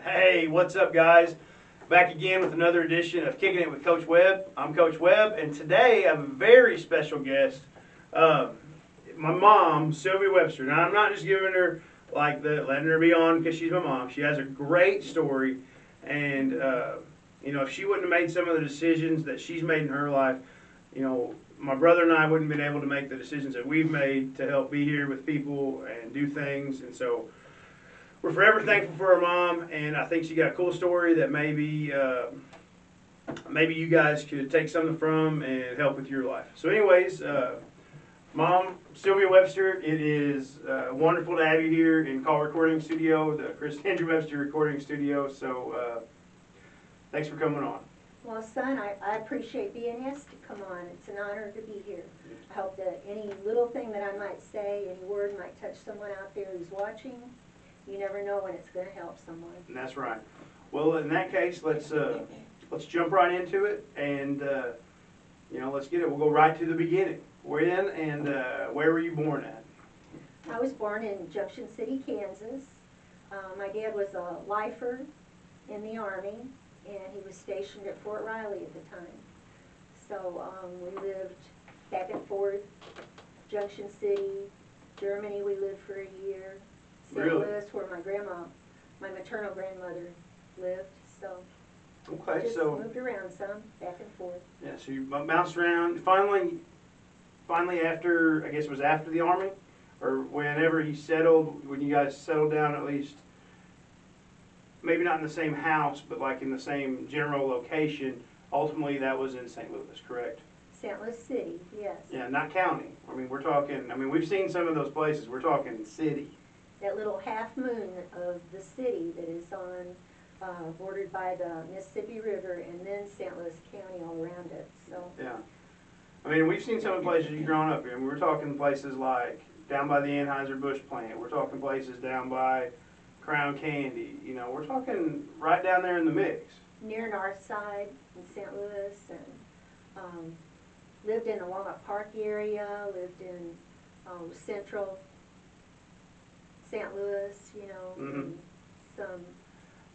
Hey, what's up, guys? Back again with another edition of Kicking It with Coach Webb. I'm Coach Webb, and today I have a very special guest. My mom, Sylvia Webster. Now, I'm not just giving her letting her be on because she's my mom. She has a great story, and if she wouldn't have made some of the decisions that she's made in her life, my brother and I wouldn't have been able to make the decisions that we've made to help be here with people and do things, and so. We're forever thankful for our mom, and I think she got a cool story that maybe you guys could take something from and help with your life. So anyways, Mom, Sylvia Webster, it is wonderful to have you here in Call Recording Studio, the Chris Andrew Webster Recording Studio. So thanks for coming on. Well, son, I appreciate being asked to come on. It's an honor to be here. I hope that any little thing that I might say, any word might touch someone out there who's watching. You never know when it's going to help someone. And that's right. Well, in that case, let's jump right into it, and let's get it. We'll go right to the beginning. When and where were you born at? I was born in Junction City, Kansas. My dad was a lifer in the Army, and he was stationed at Fort Riley at the time. So we lived back and forth, Junction City, Germany. We lived for a year. St. Louis, where my maternal grandmother lived. So okay, just moved around some, back and forth. Yeah, so you bounced around. Finally after, I guess it was after the Army, or whenever when you guys settled down, at least, maybe not in the same house, but like in the same general location, ultimately that was in St. Louis, correct? St. Louis City, yes. Yeah, not county. We've seen some of those places. We're talking city. That little half moon of the city that is on, bordered by the Mississippi River, and then St. Louis County all around it. So yeah, we've seen some of the places you've grown up in. We're talking places like down by the Anheuser-Busch plant. We're talking places down by Crown Candy. We're talking right down there in the mix. Near Northside in St. Louis, and lived in the Walnut Park area. Lived in Central St. Louis, Mm-hmm.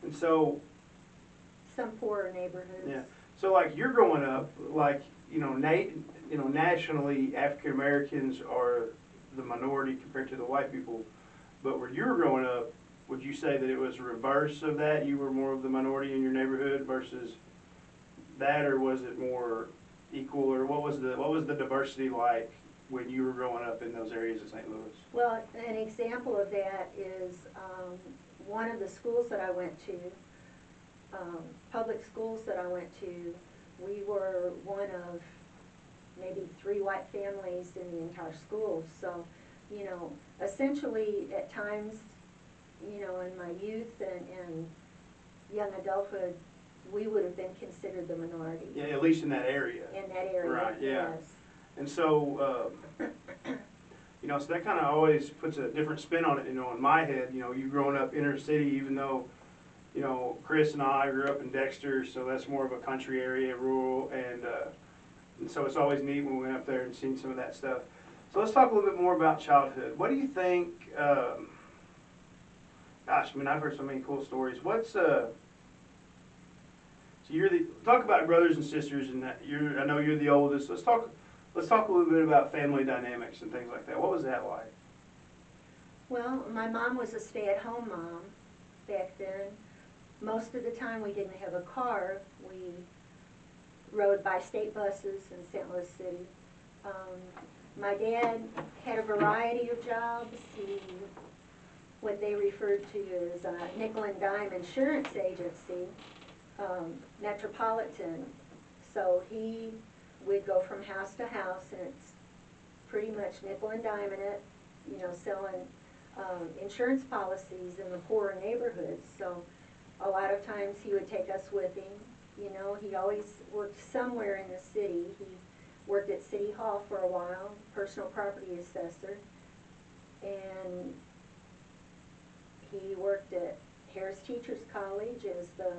and some poorer neighborhoods. Yeah. So like you're growing up, nationally African Americans are the minority compared to the white people. But where you were growing up, would you say that it was the reverse of that? You were more of the minority in your neighborhood versus that, or was it more equal, or what was the diversity like when you were growing up in those areas of St. Louis? Well, an example of that is one of the schools that I went to, public schools that I went to, we were one of maybe 3 white families in the entire school. So, essentially at times, in my youth and young adulthood, we would have been considered the minority. Yeah, at least in that area. In that area, right, yeah. Yes. And so, so that kind of always puts a different spin on it, in my head. You growing up inner city, even though, Chris and I grew up in Dexter, so that's more of a country area, rural, and so it's always neat when we went up there and seen some of that stuff. So let's talk a little bit more about childhood. What do you think, I've heard so many cool stories. So talk about brothers and sisters, and that I know you're the oldest. Let's talk a little bit about family dynamics and things like that. What was that like? Well, my mom was a stay-at-home mom back then. Most of the time we didn't have a car. We rode by state buses in St. Louis City. My dad had a variety of jobs. What they referred to as a nickel and dime insurance agency, Metropolitan. So he would go from house to house, and it's pretty much nickel and dime in it, selling insurance policies in the poorer neighborhoods. So a lot of times he would take us with him. He always worked somewhere in the city. He worked at City Hall for a while, personal property assessor, and he worked at Harris Teachers College as the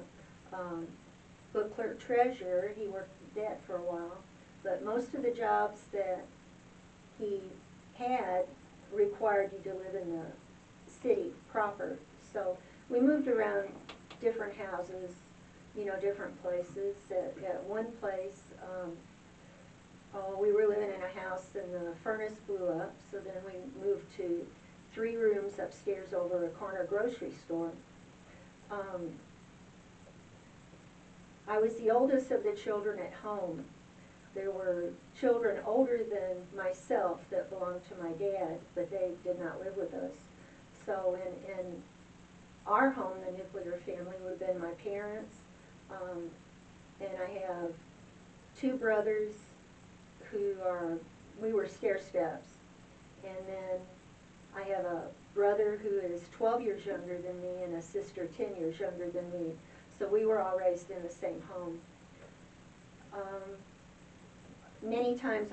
book clerk treasurer. He worked at that for a while. But most of the jobs that he had required you to live in the city proper. So we moved around different houses, you know, different places. At one place, we were living in a house and the furnace blew up, so then we moved to 3 rooms upstairs over a corner grocery store. I was the oldest of the children at home. There were children older than myself that belonged to my dad, but they did not live with us. So in our home, the nuclear family would have been my parents, and I have 2 brothers we were stair steps. And then I have a brother who is 12 years younger than me and a sister 10 years younger than me. So we were all raised in the same home. Many times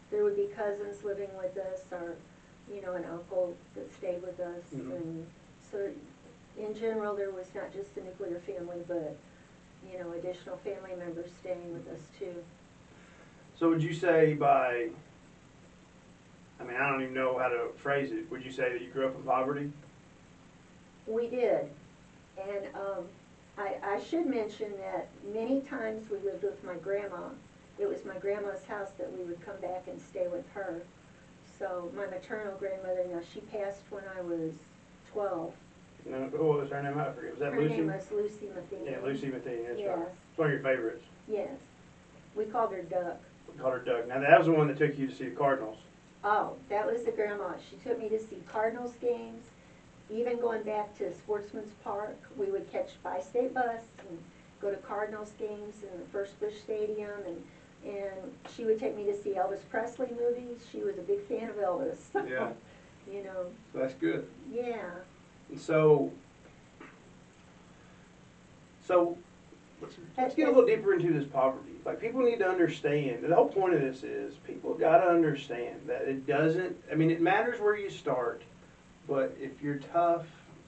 there would be cousins living with us, or, you know, an uncle that stayed with us. Mm-hmm. And so in general, there was not just the nuclear family, but, you know, additional family members staying with us too. So would you say I don't even know how to phrase it. Would you say that you grew up in poverty? We did. And I should mention that many times we lived with my grandma. It was my grandma's house that we would come back and stay with her. So my maternal grandmother, now she passed when I was 12. No, what was her name? I forget. Was that Her Lucy? name was Lucy Matheny. Yeah, Lucy Matheny, that's Yes. right. It's one of your favorites. Yes. We called her Duck. We called her Doug. Now that was the one that took you to see the Cardinals. Oh, that was the grandma. She took me to see Cardinals games. Even going back to Sportsman's Park, we would catch Bi-State bus and go to Cardinals games in the First Bush Stadium, and she would take me to see Elvis Presley movies. She was a big fan of Elvis. Yeah. You know. So that's good. Yeah. And so let's get a little deeper into this poverty. Like, people need to understand, the whole point of this is, people gotta understand that it doesn't, it matters where you start, but if you're tough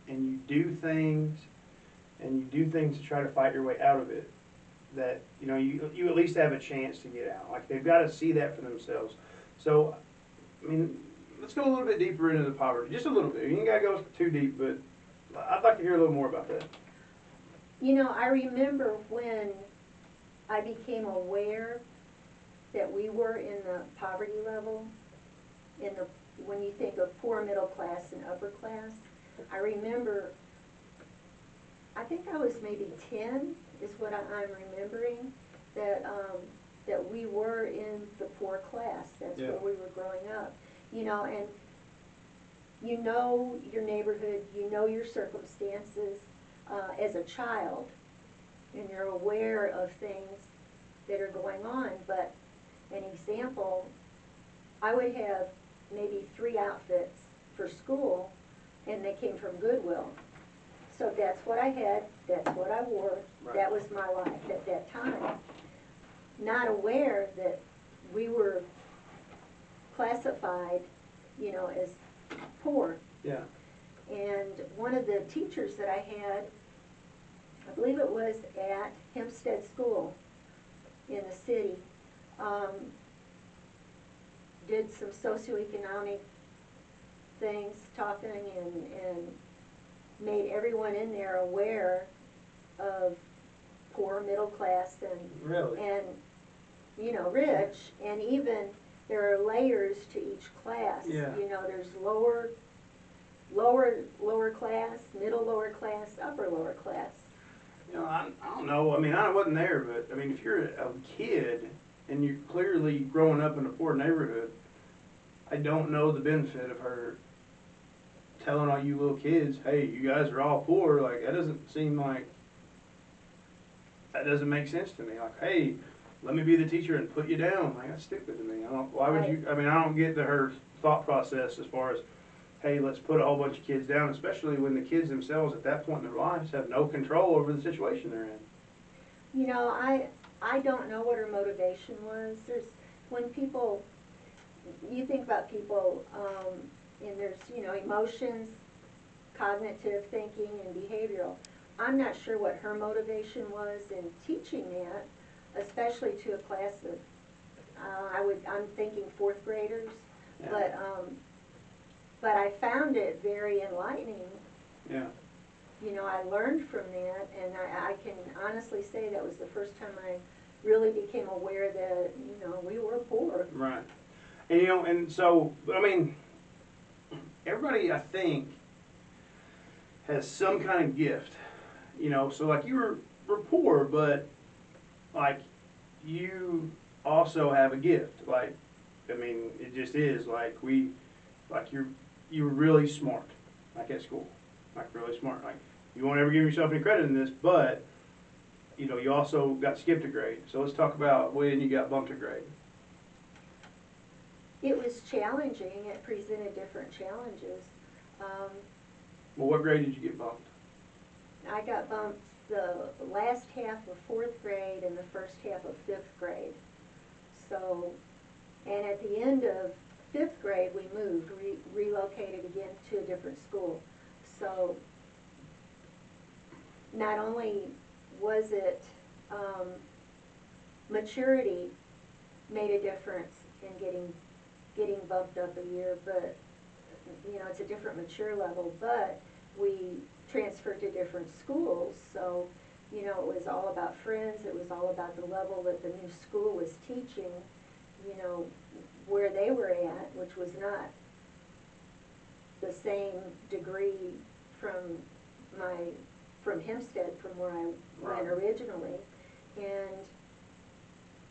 and you do things to try to fight your way out of it, that, you at least have a chance to get out. Like, they've gotta see that for themselves. So, let's go a little bit deeper into the poverty, just a little bit. You ain't gotta go too deep, but I'd like to hear a little more about that. You know, I remember when I became aware that we were in the poverty level, when you think of poor, middle class, and upper class. I remember, I think I was maybe 10 is what I'm remembering, that we were in the poor class. That's Yeah. where we were growing up. You know, and you know your neighborhood, you know your circumstances as a child, and you're aware of things that are going on. But an example, I would have maybe 3 outfits for school, and they came from Goodwill. So that's what I had, that's what I wore, Right. That was my life at that time. Not aware that we were classified, you know, as poor. Yeah. And one of the teachers that I had, I believe it was at Hempstead School in the city, did some socioeconomic things, talking and made everyone in there aware of poor, middle class, and you know, rich, and even there are layers to each class. Yeah. You know, there's lower class, middle lower class, upper lower class. I don't know. I wasn't there, but if you're a kid and you're clearly growing up in a poor neighborhood, I don't know the benefit of her telling all you little kids, hey, you guys are all poor. Like, that doesn't make sense to me. Like, hey, let me be the teacher and put you down. Like, that's stupid to me. Why would you? I don't get her thought process as far as, hey, let's put a whole bunch of kids down, especially when the kids themselves at that point in their lives have no control over the situation they're in. You know, I don't know what her motivation was. When people, you think about people, and there's, you know, emotions, cognitive thinking, and behavioral. I'm not sure what her motivation was in teaching that, especially to a class of, I'm thinking 4th graders, Yeah. but I found it very enlightening. Yeah. you know, I learned from that, and I can honestly say that was the first time I really became aware that, you know, we were poor. Right. And, you know, and so, I mean, everybody, I think, has some kind of gift, you know, so like were poor, but like you also have a gift. Like, I mean, it just is like you were really smart, like at school, like really smart. Like you won't ever give yourself any credit in this, but you know, you also got skipped a grade. So let's talk about when you got bumped a grade. It was challenging. It presented different challenges. Well, what grade did you get bumped? I got bumped the last half of 4th grade and the first half of 5th grade. So, and at the end of 5th grade, we moved, relocated again to a different school. So, not only was it maturity made a difference in getting bumped up a year, but you know, it's a different mature level, but we transferred to different schools, so you know, it was all about friends, it was all about the level that the new school was teaching, you know, where they were at, which was not the same degree from Hempstead, from where I went originally. And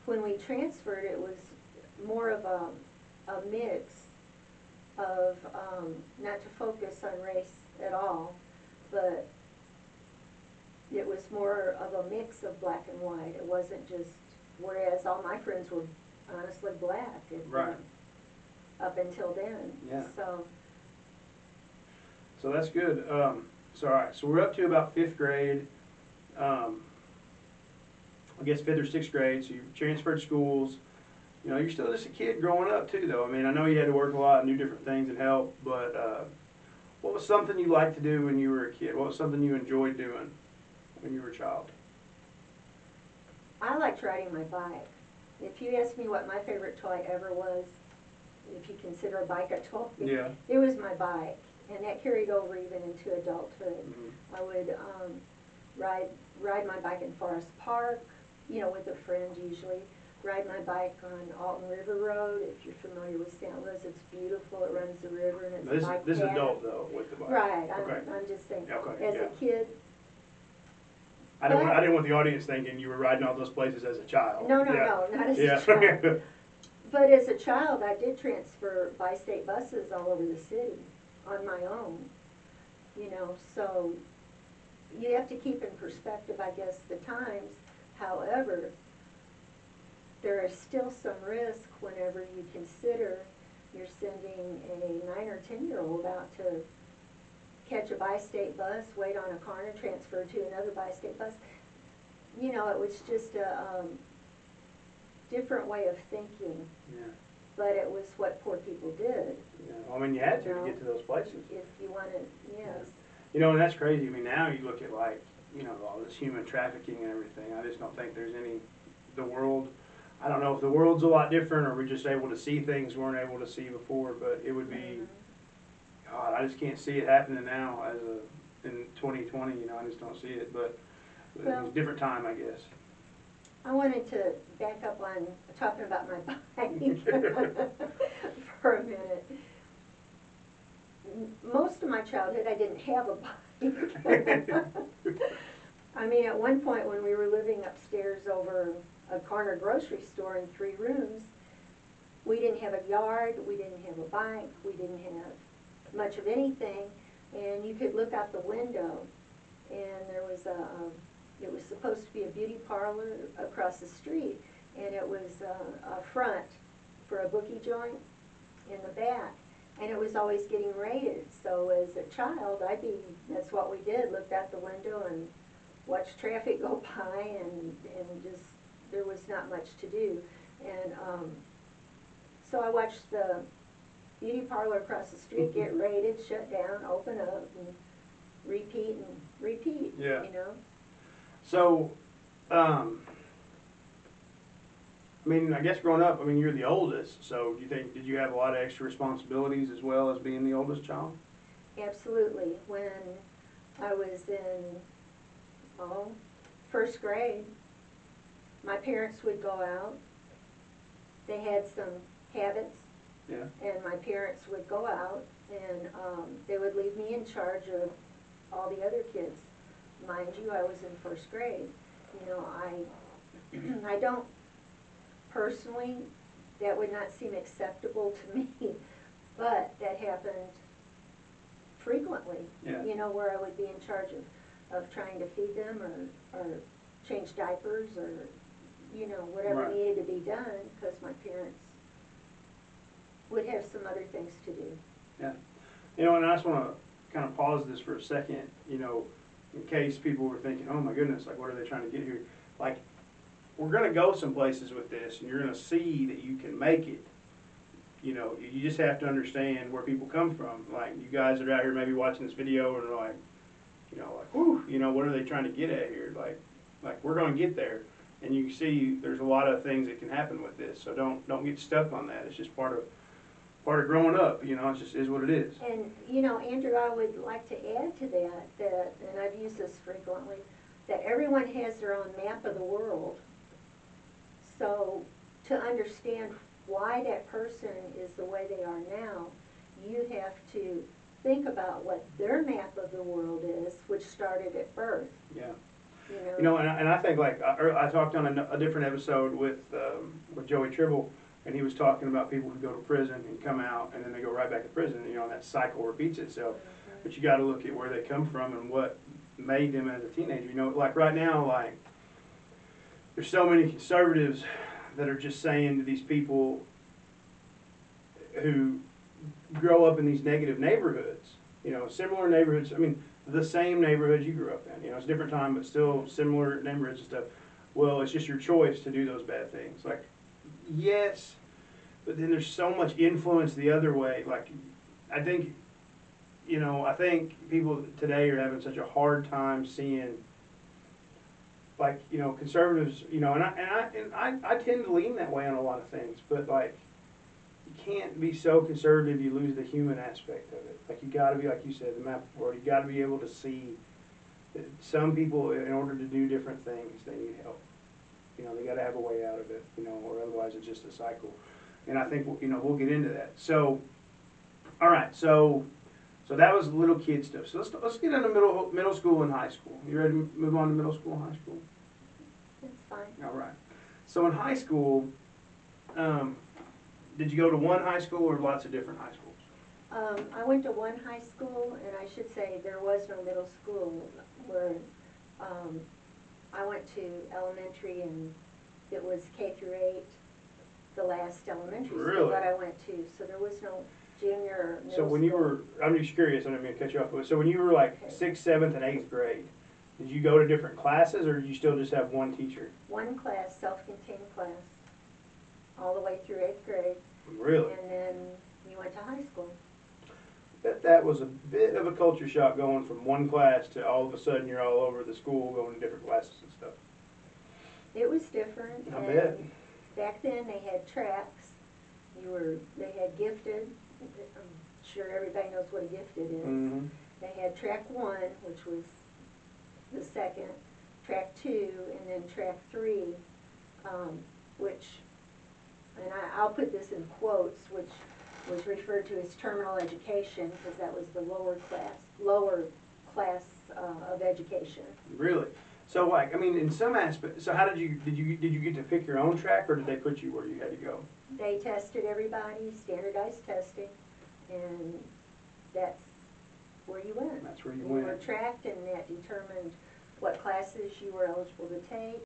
when we transferred, it was more of a mix of, not to focus on race at all, but it was more of a mix of black and white. It wasn't just, whereas all my friends were honestly black up until then. Yeah. So that's good. So all right, so we're up to about 5th grade. I guess 5th or 6th grade. So you transferred schools. You know, you're still just a kid growing up too, though. I mean, I know you had to work a lot and do different things and help, but what was something you liked to do when you were a kid? What was something you enjoyed doing when you were a child? I liked riding my bike. If you asked me what my favorite toy ever was, if you consider a bike a toy, yeah, it was my bike. And that carried over even into adulthood. Mm-hmm. I would ride my bike in Forest Park, you know, with a friend usually. Ride my bike on Alton River Road. If you're familiar with St. Louis, it's beautiful. It runs the river and it's a bike This path. adult though with the bike. Right. Okay. I'm just saying. Okay, As yeah. a kid. I didn't want the audience thinking you were riding all those places as a child. No, yeah. not as a child. But as a child, I did transfer by state buses all over the city on my own. You know, so you have to keep in perspective, I guess, the times. However, there is still some risk whenever you consider you're sending a 9 or 10-year-old out to catch a bi-state bus, wait on a car, and transfer to another bi-state bus. You know, it was just a different way of thinking. Yeah. But it was what poor people did. Yeah. Well, I mean, you had to get to those places. If you wanted, yes. Yeah. You know, and that's crazy. I mean, now you look at like, you know, all this human trafficking and everything. I just don't think there's the world, I don't know if the world's a lot different or we're just able to see things we weren't able to see before, but it would be, God, I just can't see it happening now in 2020, you know, I just don't see it, but it was a different time, I guess. I wanted to back up on talking about my bike for a minute. Most of my childhood, I didn't have a bike. I mean, at one point when we were living upstairs over a corner grocery store in 3 rooms, we didn't have a yard, we didn't have a bike, we didn't have much of anything, and you could look out the window, and there was it was supposed to be a beauty parlor across the street, and it was a front for a bookie joint in the back, and it was always getting raided. So as a child, that's what we did, looked out the window and watched traffic go by, and just, there was not much to do. And so I watched the beauty parlor across the street get raided, shut down, open up, and repeat, yeah. You know? So, I mean, I guess growing up, I mean, you're the oldest, so did you have a lot of extra responsibilities as well as being the oldest child? Absolutely. When I was in, first grade. My parents would go out. They had some habits. Yeah. And my parents would go out and they would leave me in charge of all the other kids. Mind you, I was in first grade. You know, I don't personally, that would not seem acceptable to me, but that happened frequently. Yeah. You know, where I would be in charge of trying to feed them or change diapers or, you know, whatever Right. needed to be done, because my parents would have some other things to do. Yeah. You know, and I just want to kind of pause this for a second, you know, in case people were thinking, oh my goodness, like what are they trying to get here? Like, we're going to go some places with this, and you're going to see that you can make it. You know, you just have to understand where people come from. Like, you guys that are out here maybe watching this video and are like, you know, like, whew, you know, what are they trying to get at here? Like we're going to get there. And you can see there's a lot of things that can happen with this. So don't get stuck on that. It's just part of growing up, you know, it just is what it is. And, you know, Andrew, I would like to add to that, and I've used this frequently, that everyone has their own map of the world. So to understand why that person is the way they are now, you have to think about what their map of the world is, which started at birth. Yeah. You know, and I think, like, I talked on a different episode with Joey Tribble, and he was talking about people who go to prison and come out, and then they go right back to prison, you know, and that cycle repeats itself. Mm-hmm. But you got to look at where they come from and what made them as a teenager. You know, like right now, like, there's so many conservatives that are just saying to these people who grow up in these negative neighborhoods, you know, similar neighborhoods, I mean, the same neighborhoods you grew up in, you know, it's a different time, but still similar neighborhoods and stuff. Well, it's just your choice to do those bad things. Like, yes, but then there's so much influence the other way. Like, I think, you know, I think people today are having such a hard time seeing, like, you know, conservatives, you know, and I tend to lean that way on a lot of things, but like, you can't be so conservative you lose the human aspect of it. Like, you got to be, like you said, the map of the world. You got to be able to see that some people, in order to do different things, they need help. You know, they got to have a way out of it. You know, or otherwise it's just a cycle. And I think, you know, we'll get into that. So, all right. So that was little kid stuff. So let's get into middle school and high school. You ready to move on to middle school and high school? it's fine. All right. So in high school, did you go to one high school or lots of different high schools? I went to one high school, and I should say there was no middle school, where I went to elementary, and it was K through 8, the last elementary Really? school that I went to, so there was no junior or middle So when you school. were, I'm just curious, I didn't mean to cut you off, but so when you were like Okay. 6th, 7th, and 8th grade, did you go to different classes or did you still just have one teacher? One class, self-contained class, all the way through 8th grade, Really? and then you went to high school. That was a bit of a culture shock going from one class to all of a sudden you're all over the school going to different classes and stuff. It was different. I and bet. Back then they had tracks. They had gifted. I'm sure everybody knows what a gifted is. Mm-hmm. They had track 1, which was the second, track 2, and then track 3, which, and I'll put this in quotes, which was referred to as terminal education, because that was the lower class of education. Really? So like, I mean, in some aspects, so how did you get to pick your own track or did they put you where you had to go? They tested everybody, standardized testing, and that's where you went. That's where you You were went. tracked, and that determined what classes you were eligible to take,